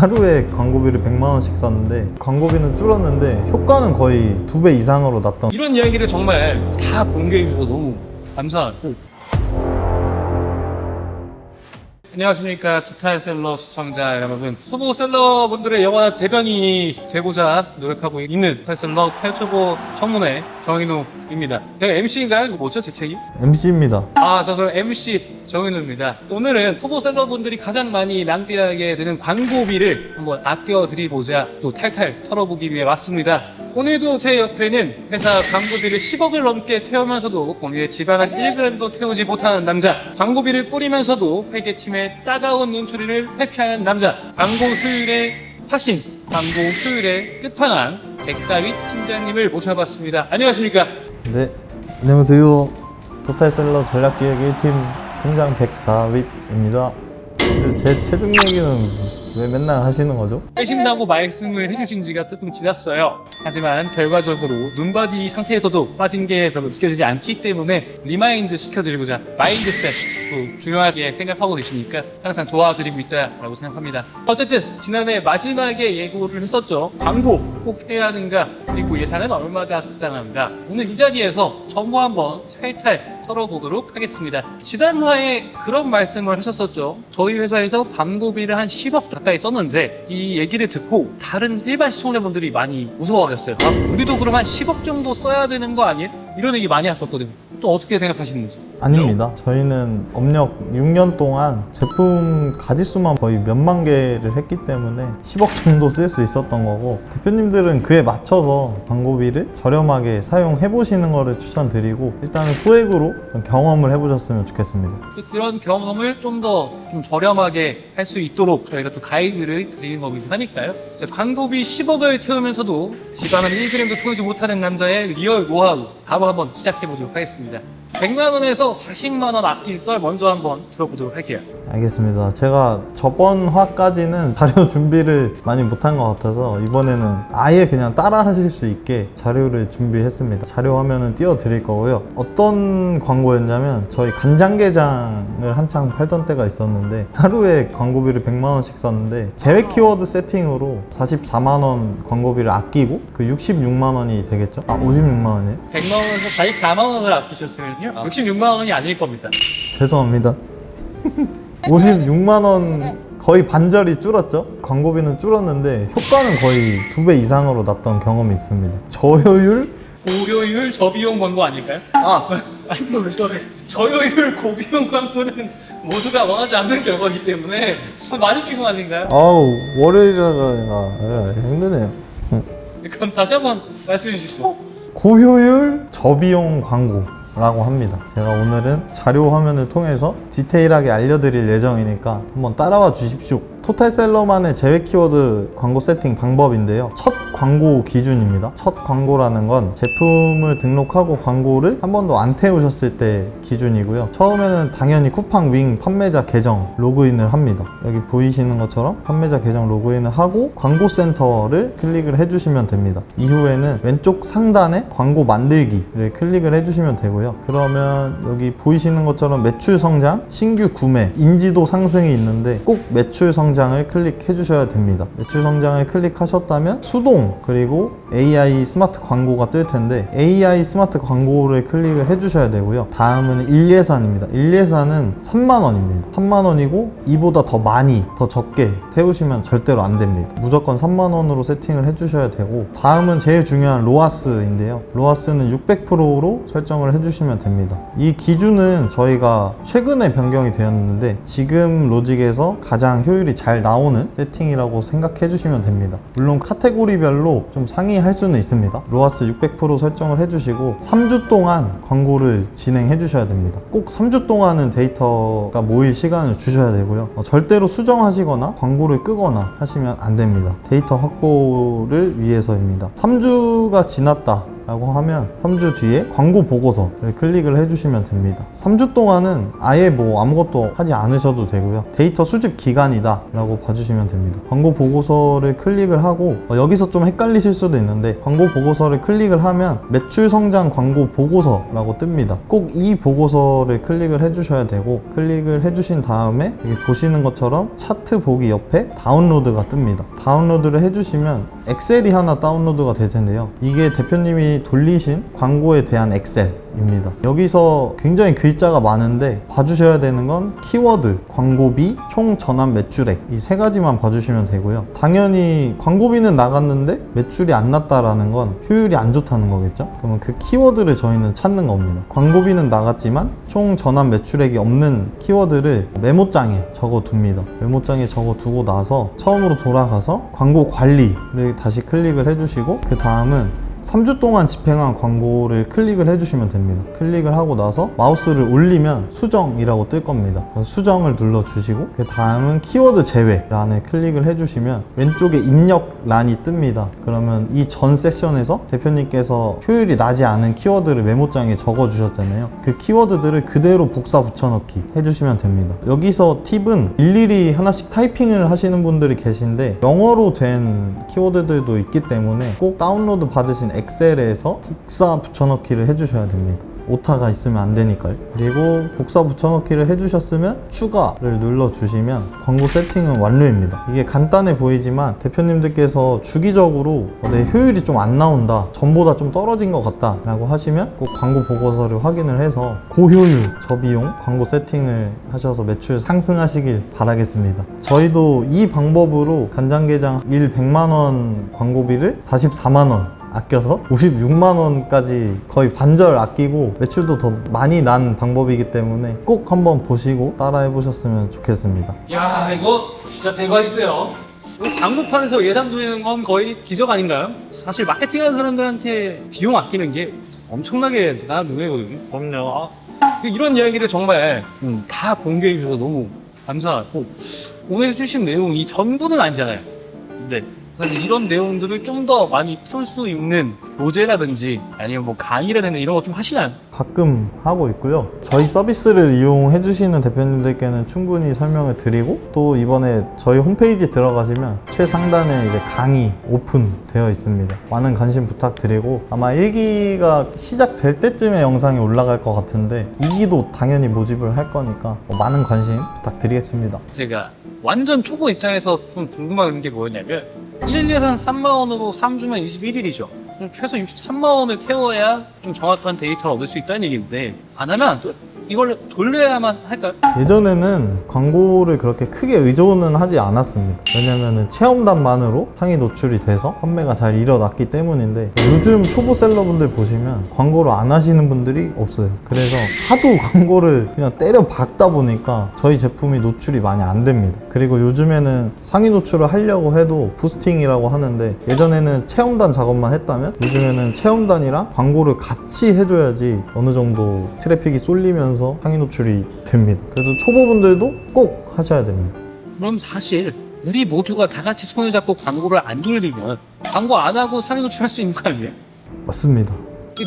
하루에 광고비를 100만 원씩 썼는데 광고비는 줄었는데 효과는 거의 2배 이상으로 났던. 이런 이야기를 정말 다 공개해 주셔서 너무 감사하고. 안녕하십니까, 토탈셀러 시청자 여러분. 초보 셀러분들의 영원한 대변인이 되고자 노력하고 있는 토탈셀러 탈초보 청문회 정인우입니다. 제가 MC인가요? 이거 뭐죠, 제 책임? MC입니다. 저 그럼 MC 정인우입니다. 오늘은 초보 셀러분들이 가장 많이 낭비하게 되는 광고비를 한번 아껴드리고자 또 탈탈 털어보기 위해 왔습니다. 오늘도 제 옆에는 회사 광고비를 10억을 넘게 태우면서도 본인의 집안 한 1g도 태우지 못하는 남자, 광고비를 뿌리면서도 회계팀의 따가운 눈초리를 회피하는 남자, 광고 효율의 화신, 광고 효율의 끝판왕 백다윗 팀장님을 모셔봤습니다. 안녕하십니까? 네, 안녕하세요. 토탈셀러 전략기획 1팀 팀장 백다윗입니다. 근데 제 체중 얘기는 왜 맨날 하시는 거죠? 빼신다고 말씀을 해주신 지가 조금 지났어요. 하지만 결과적으로 눈바디 상태에서도 빠진 게 별로 느껴지지 않기 때문에 리마인드 시켜드리고자 마인드셋 또 중요하게 생각하고 계시니까 항상 도와드리고 있다라고 생각합니다. 어쨌든 지난해 마지막에 예고를 했었죠. 광고 꼭 해야 하는가, 그리고 예산은 얼마가 적당한가. 오늘 이 자리에서 정보 한번 탈탈 털어보도록 하겠습니다. 지난화에 그런 말씀을 하셨었죠. 저희 회사에서 광고비를 한 10억 가까이 썼는데 이 얘기를 듣고 다른 일반 시청자분들이 많이 무서워하셨어요. 우리도 그럼 한 10억 정도 써야 되는 거 아니에요? 이런 얘기 많이 하셨거든요. 또 어떻게 생각하시는지? 아닙니다. 저희는 업력 6년 동안 제품 가지수만 거의 몇만 개를 했기 때문에 10억 정도 쓸 수 있었던 거고, 대표님들은 그에 맞춰서 광고비를 저렴하게 사용해 보시는 거를 추천드리고, 일단은 소액으로 경험을 해보셨으면 좋겠습니다. 또 그런 경험을 좀 더 저렴하게 할 수 있도록 저희가 또 가이드를 드리는 거긴 하니까요. 광고비 10억을 태우면서도 집안 한 1g도 태우지 못하는 남자의 리얼 노하우 바로 한번 시작해 보도록 하겠습니다. 100만 원에서 40만 원 아낀 썰 먼저 한번 들어보도록 할게요. 알겠습니다. 제가 저번 화까지는 자료 준비를 많이 못한 것 같아서 이번에는 아예 그냥 따라 하실 수 있게 자료를 준비했습니다. 자료 화면은 띄워드릴 거고요. 어떤 광고였냐면 저희 간장게장을 한창 팔던 때가 있었는데 하루에 광고비를 100만 원씩 썼는데 제외 키워드 세팅으로 44만 원 광고비를 아끼고 그 66만 원이 되겠죠? 56만 원이에요? 100만 원에서 44만 원을 아끼셨으면요 66만 원이 아닐 겁니다. 죄송합니다. 56만 원 거의 반절이 줄었죠? 광고비는 줄었는데 효과는 거의 2배 이상으로 났던 경험이 있습니다. 저효율? 고효율 저비용 광고 아닐까요? 저효율 고비용 광고는 모두가 원하지 않는 결과이기 때문에 많이 피곤하신가요? 아우, 월요일이라가 힘드네요. 그럼 다시 한번 말씀해 주시죠. 고효율 저비용 광고라고 합니다. 제가 오늘은 자료 화면을 통해서 디테일하게 알려드릴 예정이니까 한번 따라와 주십시오. 토탈셀러만의 제외 키워드 광고 세팅 방법인데요. 첫 광고 기준입니다. 첫 광고라는 건 제품을 등록하고 광고를 한 번도 안 태우셨을 때 기준이고요. 처음에는 당연히 쿠팡 윙 판매자 계정 로그인을 합니다. 여기 보이시는 것처럼 판매자 계정 로그인을 하고 광고 센터를 클릭을 해주시면 됩니다. 이후에는 왼쪽 상단에 광고 만들기를 클릭을 해주시면 되고요. 그러면 여기 보이시는 것처럼 매출 성장, 신규 구매, 인지도 상승이 있는데 꼭 매출 성장을 클릭해 주셔야 됩니다. 매출 성장을 클릭하셨다면 수동 그리고 AI 스마트 광고가 뜰 텐데 AI 스마트 광고를 클릭을 해주셔야 되고요. 다음은 일예산입니다. 일예산은 3만 원입니다. 3만 원이고 이보다 더 많이, 더 적게 태우시면 절대로 안 됩니다. 무조건 3만 원으로 세팅을 해주셔야 되고, 다음은 제일 중요한 로아스인데요. 로아스는 600%로 설정을 해주시면 됩니다. 이 기준은 저희가 최근에 변경이 되었는데 지금 로직에서 가장 효율이 잘 나오는 세팅이라고 생각해 주시면 됩니다. 물론 카테고리별로 좀 상이할 수는 있습니다. 로아스 600% 설정을 해주시고 3주 동안 광고를 진행해 주셔야 됩니다. 꼭 3주 동안은 데이터가 모일 시간을 주셔야 되고요. 절대로 수정하시거나 광고를 끄거나 하시면 안 됩니다. 데이터 확보를 위해서입니다. 3주가 지났다 라고 하면 3주 뒤에 광고 보고서를 클릭을 해주시면 됩니다. 3주 동안은 아예 뭐 아무것도 하지 않으셔도 되고요. 데이터 수집 기간이다 라고 봐주시면 됩니다. 광고 보고서를 클릭을 하고 여기서 좀 헷갈리실 수도 있는데, 광고 보고서를 클릭을 하면 매출 성장 광고 보고서라고 뜹니다. 꼭 이 보고서를 클릭을 해주셔야 되고, 클릭을 해주신 다음에 여기 보시는 것처럼 차트 보기 옆에 다운로드가 뜹니다. 다운로드를 해주시면 엑셀이 하나 다운로드가 될 텐데요. 이게 대표님이 돌리신 광고에 대한 엑셀입니다. 여기서 굉장히 글자가 많은데 봐주셔야 되는 건 키워드, 광고비, 총 전환 매출액, 이 세 가지만 봐주시면 되고요. 당연히 광고비는 나갔는데 매출이 안 났다라는 건 효율이 안 좋다는 거겠죠? 그러면 그 키워드를 저희는 찾는 겁니다. 광고비는 나갔지만 총 전환 매출액이 없는 키워드를 메모장에 적어둡니다. 메모장에 적어두고 나서 처음으로 돌아가서 광고 관리를 다시 클릭을 해주시고, 그 다음은 3주 동안 집행한 광고를 클릭을 해주시면 됩니다. 클릭을 하고 나서 마우스를 올리면 수정이라고 뜰 겁니다. 수정을 눌러주시고, 그 다음은 키워드 제외란을 클릭을 해주시면 왼쪽에 입력란이 뜹니다. 그러면 이 전 세션에서 대표님께서 효율이 나지 않은 키워드를 메모장에 적어주셨잖아요. 그 키워드들을 그대로 복사 붙여넣기 해주시면 됩니다. 여기서 팁은 일일이 하나씩 타이핑을 하시는 분들이 계신데, 영어로 된 키워드들도 있기 때문에 꼭 다운로드 받으신 엑셀에서 복사 붙여넣기를 해주셔야 됩니다. 오타가 있으면 안 되니까요. 그리고 복사 붙여넣기를 해주셨으면 추가를 눌러주시면 광고 세팅은 완료입니다. 이게 간단해 보이지만 대표님들께서 주기적으로 내 효율이 좀 안 나온다, 전보다 좀 떨어진 것 같다 라고 하시면 꼭 광고 보고서를 확인을 해서 고효율 저비용 광고 세팅을 하셔서 매출 상승하시길 바라겠습니다. 저희도 이 방법으로 간장게장 100만원 광고비를 44만원 아껴서 56만원까지 거의 반절 아끼고 매출도 더 많이 난 방법이기 때문에 꼭 한번 보시고 따라해 보셨으면 좋겠습니다. 야, 이거 진짜 대박인데요. 광고판에서 예산 줄이는 건 거의 기적 아닌가요? 사실 마케팅하는 사람들한테 비용 아끼는 게 엄청나게 대단한 능력이거든요. 그럼요. 이런 이야기를 정말 다 공개해 주셔서 너무 감사하고, 오늘 해주신 내용이 전부는 아니잖아요. 네. 그래서 이런 내용들을 좀 더 많이 풀 수 있는 교재라든지 아니면 뭐 강의라든지 이런 거 좀 하시나요? 가끔 하고 있고요. 저희 서비스를 이용해 주시는 대표님들께는 충분히 설명을 드리고, 또 이번에 저희 홈페이지 들어가시면 최상단에 이제 강의 오픈되어 있습니다. 많은 관심 부탁드리고, 아마 1기가 시작될 때쯤에 영상이 올라갈 것 같은데 2기도 당연히 모집을 할 거니까 많은 관심 부탁드리겠습니다. 제가 완전 초보 입장에서 좀 궁금한 게 뭐였냐면, 1 예산 3만원으로 3주면 21일이죠. 최소 63만원을 태워야 좀 정확한 데이터를 얻을 수 있다는 얘기인데, 안 하면 안 돼? 이걸 돌려야만 할까요? 예전에는 광고를 그렇게 크게 의존은 하지 않았습니다. 왜냐면은 체험단만으로 상위 노출이 돼서 판매가 잘 일어났기 때문인데, 요즘 초보셀러분들 보시면 광고를 안 하시는 분들이 없어요. 그래서 하도 광고를 그냥 때려 박다 보니까 저희 제품이 노출이 많이 안 됩니다. 그리고 요즘에는 상위 노출을 하려고 해도 부스팅이라고 하는데, 예전에는 체험단 작업만 했다면 요즘에는 체험단이랑 광고를 같이 해줘야지 어느 정도 트래픽이 쏠리면서 상위 노출이 됩니다. 그래서 초보분들도 꼭 하셔야 됩니다. 그럼 사실 우리 모두가 다 같이 손을 잡고 광고를 안 돌리면 광고 안 하고 상위 노출할 수 있는 거 아니에요? 맞습니다.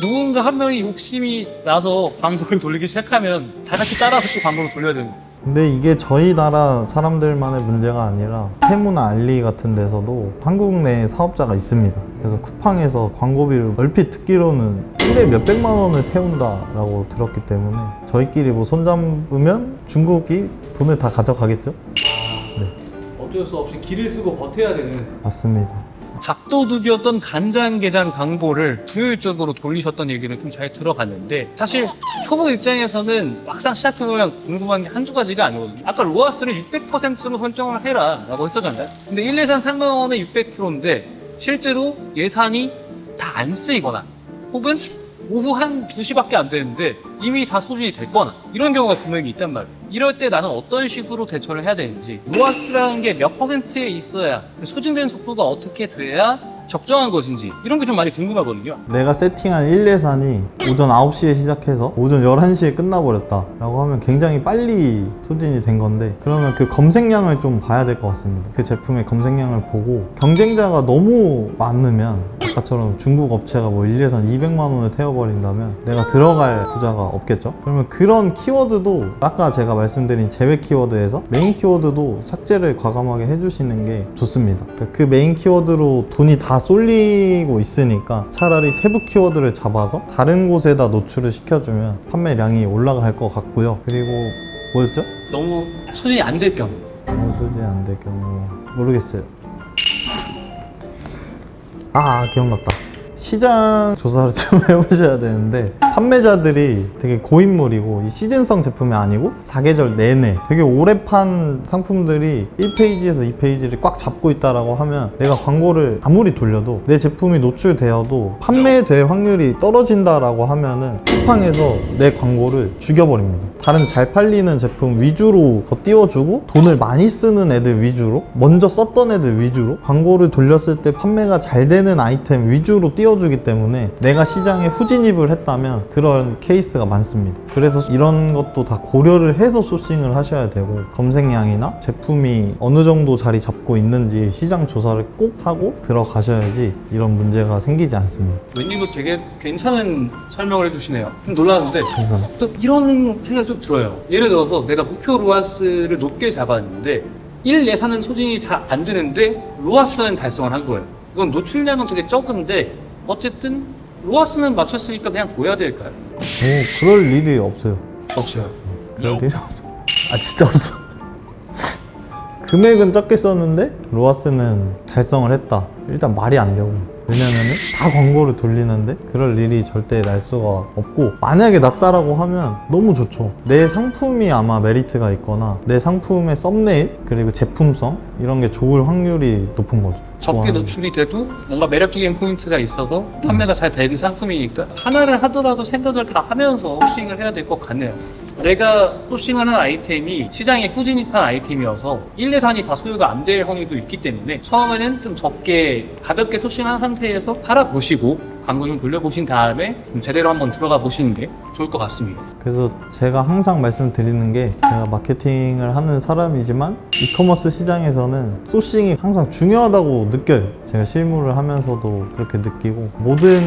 누군가 한 명이 욕심이 나서 광고를 돌리기 시작하면 다 같이 따라서 또 광고를 돌려야 되는 거예요. 근데 이게 저희 나라 사람들만의 문제가 아니라 테무나 알리 같은 데서도 한국 내 사업자가 있습니다. 그래서 쿠팡에서 광고비를 얼핏 듣기로는 1에 몇백만 원을 태운다라고 들었기 때문에 저희끼리 뭐 손잡으면 중국이 돈을 다 가져가겠죠? 어쩔 수 없이 길을 쓰고 버텨야 되는. 맞습니다. 밥도둑이었던 간장게장 광고를 효율적으로 돌리셨던 얘기를 좀 잘 들어봤는데, 사실 초보 입장에서는 막상 시작해보면 궁금한 게 한두 가지가 아니거든요. 아까 로아스를 600%로 설정을 해라 라고 했었잖아요. 근데 1 예산 3만원에 600%인데 실제로 예산이 다 안 쓰이거나, 혹은 오후 한 2시밖에 안 되는데 이미 다 소진이 됐거나, 이런 경우가 분명히 있단 말이에요. 이럴 때 나는 어떤 식으로 대처를 해야 되는지, 로아스라는 게 몇 퍼센트에 있어야, 소진되는 속도가 어떻게 돼야 적정한 것인지, 이런 게 좀 많이 궁금하거든요. 내가 세팅한 1예산이 오전 9시에 시작해서 오전 11시에 끝나버렸다 라고 하면 굉장히 빨리 소진이 된 건데, 그러면 그 검색량을 좀 봐야 될 것 같습니다. 그 제품의 검색량을 보고 경쟁자가 너무 많으면 아까처럼 중국 업체가 뭐 1예산 200만 원을 태워버린다면 내가 들어갈 부자가 없겠죠? 그러면 그런 키워드도 아까 제가 말씀드린 제외 키워드에서 메인 키워드도 삭제를 과감하게 해주시는 게 좋습니다. 그러니까 그 메인 키워드로 돈이 다 쏠리고 있으니까 차라리 세부 키워드를 잡아서 다른 곳에다 노출을 시켜주면 판매량이 올라갈 것 같고요. 그리고 뭐였죠? 너무 소진이 안 될 경우. 너무 소진이 안 될 경우 모르겠어요. 기억났다. 시장 조사를 좀 해보셔야 되는데 판매자들이 되게 고인물이고 이 시즌성 제품이 아니고 사계절 내내 되게 오래 판 상품들이 1페이지에서 2페이지를 꽉 잡고 있다라고 하면 내가 광고를 아무리 돌려도 내 제품이 노출되어도 판매될 확률이 떨어진다라고 하면은 쿠팡에서 내 광고를 죽여버립니다. 다른 잘 팔리는 제품 위주로 더 띄워주고 돈을 많이 쓰는 애들 위주로 먼저 썼던 애들 위주로 광고를 돌렸을 때 판매가 잘 되는 아이템 위주로 띄워주기 때문에 내가 시장에 후진입을 했다면 그런 케이스가 많습니다. 그래서 이런 것도 다 고려를 해서 소싱을 하셔야 되고 검색량이나 제품이 어느 정도 자리 잡고 있는지 시장 조사를 꼭 하고 들어가셔야지 이런 문제가 생기지 않습니다. 웬님도 되게 괜찮은 설명을 해주시네요. 좀 놀라는데 감사합니다. 또 이런 생각이 좀 들어요. 예를 들어서 내가 목표 로아스를 높게 잡았는데 1 예산은 소진이 잘 안 되는데 로아스는 달성을 한 거예요. 이건 노출량은 되게 적은데 어쨌든 로아스는 맞췄으니까 그냥 둬야 될까요? 그럴 일이 없어요. 없어요. 그럴 일이 없어. 진짜 없어. 금액은 적게 썼는데 로아스는 달성을 했다. 일단 말이 안 되고. 왜냐면은 다 광고를 돌리는데 그럴 일이 절대 날 수가 없고, 만약에 났다라고 하면 너무 좋죠. 내 상품이 아마 메리트가 있거나 내 상품의 썸네일 그리고 제품성 이런 게 좋을 확률이 높은 거죠. 적게 노출이 돼도 뭔가 매력적인 포인트가 있어서 판매가 잘 되는 상품이니까 하나를 하더라도 생각을 다 하면서 소싱을 해야 될 것 같네요. 내가 소싱하는 아이템이 시장에 후진입한 아이템이어서 1, 2산이 다 소유가 안 될 확률도 있기 때문에 처음에는 좀 적게 가볍게 소싱한 상태에서 팔아보시고 광고 좀 돌려보신 다음에 좀 제대로 한번 들어가 보시는 게 좋을 것 같습니다. 그래서 제가 항상 말씀드리는 게, 제가 마케팅을 하는 사람이지만 이커머스 시장에서는 소싱이 항상 중요하다고 느껴요. 제가 실무를 하면서도 그렇게 느끼고 모든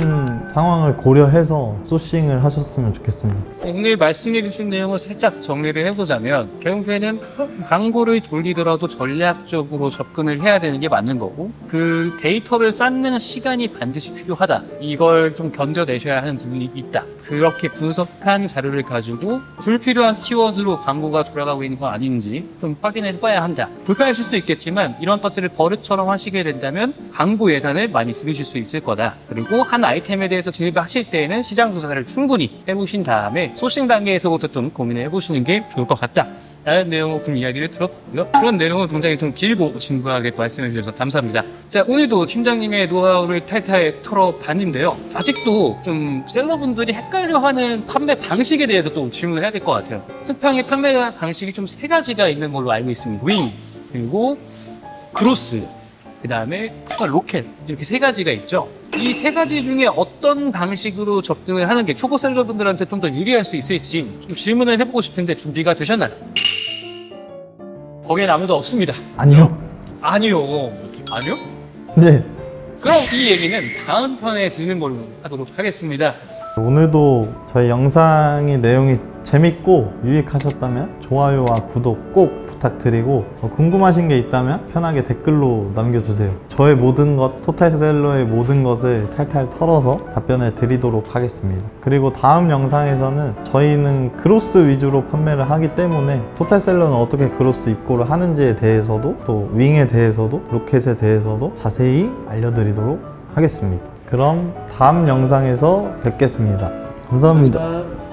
상황을 고려해서 소싱을 하셨으면 좋겠습니다. 오늘 말씀해 주신 내용을 살짝 정리를 해보자면 결국에는 광고를 돌리더라도 전략적으로 접근을 해야 되는 게 맞는 거고, 그 데이터를 쌓는 시간이 반드시 필요하다. 이걸 좀 견뎌내셔야 하는 부분이 있다. 그렇게 분석한 자료를 가지고 불필요한 키워드로 광고가 돌아가고 있는 건 아닌지 좀 확인해 봐야 한다. 불편하실 수 있겠지만 이런 것들을 버릇처럼 하시게 된다면 광고 예산을 많이 줄이실 수 있을 거다. 그리고 한 아이템에 대해서 진입을 하실 때에는 시장 조사를 충분히 해보신 다음에 소싱 단계에서부터 좀 고민을 해보시는 게 좋을 것 같다. 라는 내용으로 좀 이야기를 들었고요. 그런 내용을 굉장히 좀 길고 진부하게 말씀해 주셔서 감사합니다. 자, 오늘도 팀장님의 노하우를 탈탈 털어봤는데요. 아직도 좀 셀러분들이 헷갈려하는 판매 방식에 대해서 또 질문을 해야 될 것 같아요. 쿠팡의 판매 방식이 좀 세 가지가 있는 걸로 알고 있습니다. 윙, 그리고 크로스, 그 다음에 쿠팡 로켓, 이렇게 세 가지가 있죠. 이 세 가지 중에 어떤 방식으로 접근을 하는 게 초보 셀러분들한테 좀 더 유리할 수 있을지 좀 질문을 해보고 싶은데 준비가 되셨나요? 거기엔 아무도 없습니다. 아니요. 아니요. 아니요? 네. 그럼 이 얘기는 다음 편에 듣는 걸로 하도록 하겠습니다. 오늘도 저희 영상의 내용이 재밌고 유익하셨다면 좋아요와 구독 꼭 부탁드리고, 궁금하신 게 있다면 편하게 댓글로 남겨주세요. 저의 모든 것, 토탈셀러의 모든 것을 탈탈 털어서 답변해 드리도록 하겠습니다. 그리고 다음 영상에서는 저희는 그로스 위주로 판매를 하기 때문에 토탈셀러는 어떻게 그로스 입고를 하는지에 대해서도, 또 윙에 대해서도, 로켓에 대해서도 자세히 알려드리도록 하겠습니다. 그럼 다음 영상에서 뵙겠습니다. 감사합니다.